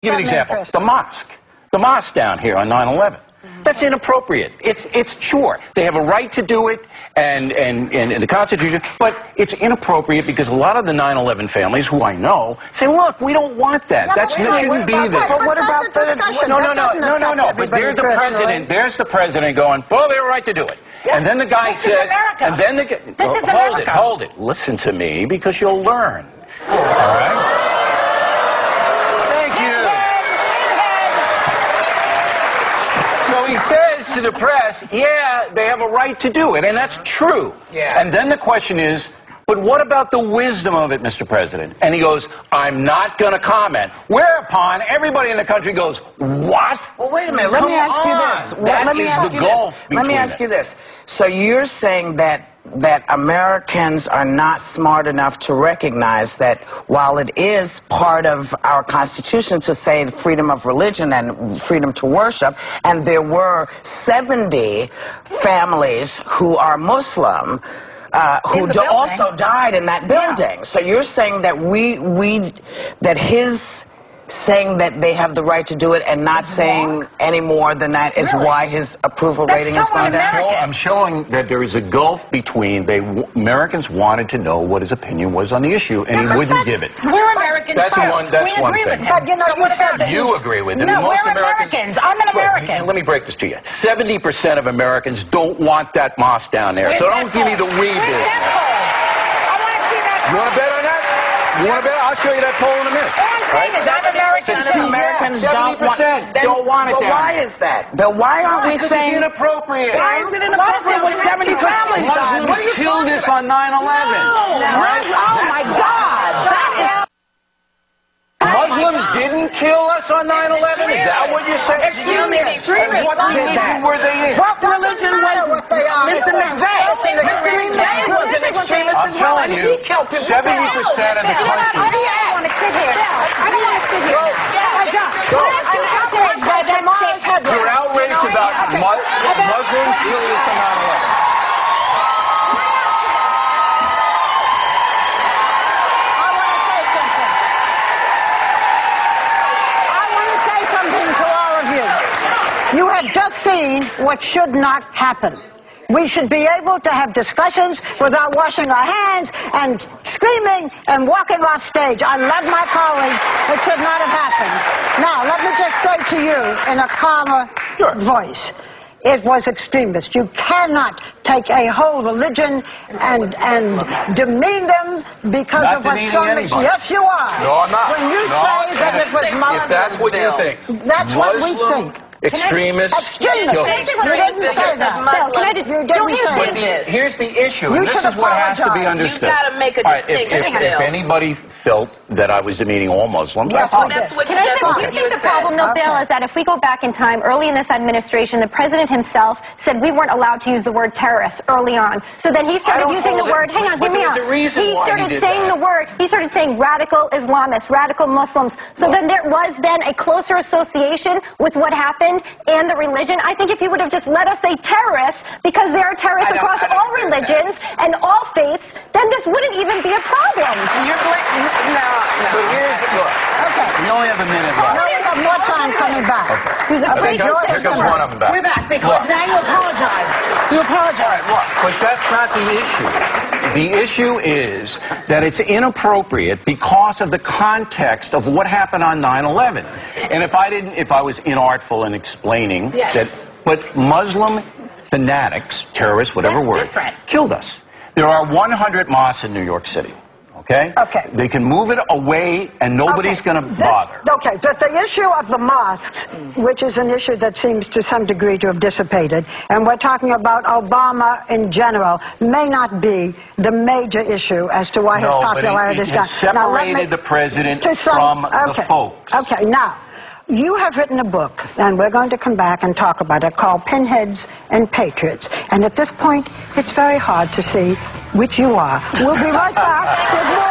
Give an example. The mosque. The mosque down here on 9/11. That's inappropriate. It's sure they have a right to do it, and the Constitution, but it's inappropriate because a lot of the 9/11 families, who I know, say, "Look, we don't want that. Yeah, that shouldn't be there." But what about the discussion? No. But there's the president. There's the president going, "Well, they have a right to do it." Yes, and then the guy says, and then the hold it. Listen to me, because you'll learn. All right. So he says to the press, yeah, they have a right to do it, and that's true. Yeah. And then the question is, but what about the wisdom of it, Mr. President? And he goes, I'm not going to comment. Whereupon everybody in the country goes, what? Well, wait a minute. Let me ask you this. Let me ask you this. So you're saying that Americans are not smart enough to recognize that while it is part of our Constitution to say the freedom of religion and freedom to worship, and there were 70 families who are Muslim who also died in that building. Yeah. So you're saying that that his saying that they have the right to do it and not saying any more than that is why his approval rating is going down? I'm showing that there is a gulf between Americans wanted to know what his opinion was on the issue, and he wouldn't give it. We're Americans. That's one agree thing. With him. But you know, you agree with him. No, we're Americans. I'm an American. Let me break this to you. 70% of Americans don't want that mosque down there. So don't give me the weed business. I want to see that. You want to bet on that? You want to bet? I'll show you that poll in a minute. Americans don't want it. But why is that? But why aren't we saying it's inappropriate? Why is it inappropriate when 70 families died? Muslims killed this on 9/11. Oh my God! That is. Muslims didn't kill us on 9/11? Is that what you're saying? Excuse me, extremists. What religion were they in? What religion was Mr. McVeigh? Mr. McVeigh was an extremist as well, and he killed people. 70% of the country. I don't want to sit here. I don't want to sit here. You're outraged about Muslims killing us on 9/11. You have just seen what should not happen. We should be able to have discussions without washing our hands and screaming and walking off stage. I love my colleagues. It should not have happened. Now, let me just say to you in a calmer voice. It was extremist. You cannot take a whole religion and demean them because of what so many... Yes, you are. No, I'm not. When you say that it was Muslim... If that's what you think. That's what we think. Extremists. You didn't say that. But here's the issue, and this is what has to be understood. You've got to make a distinction. If anybody felt that I was demeaning all Muslims, that's what you do you think the problem, though, Bill, is that if we go back in time, early in this administration, the president himself said we weren't allowed to use the word terrorist early on. So then he started using the word, hang on, hear me out. He started saying the word, he started saying radical Islamists, radical Muslims. So then there was then a closer association with what happened and the religion. I think if he would have just let us say terrorists, because there are terrorists across all religions and all faiths, then this wouldn't even be a problem. But here's the look. Okay. We only have a minute left. No, we have more time coming back. He's afraid to say Here comes one of them back. We're back because now you apologize. You apologize. Look, but that's not the issue. The issue is that it's inappropriate because of the context of what happened on 9/11. And if I was inartful in explaining that, but Muslim fanatics, terrorists, whatever word, killed us. There are 100 mosques in New York City. Okay? Okay. They can move it away and nobody's going to bother. Okay, but the issue of the mosques, which is an issue that seems to some degree to have dissipated, and we're talking about Obama in general, may not be the major issue as to why his popularity is down. Separated the president from the folks. Okay, now, you have written a book, and we're going to come back and talk about it, called Pinheads and Patriots. And at this point, it's very hard to see which you are. We'll be right back with more.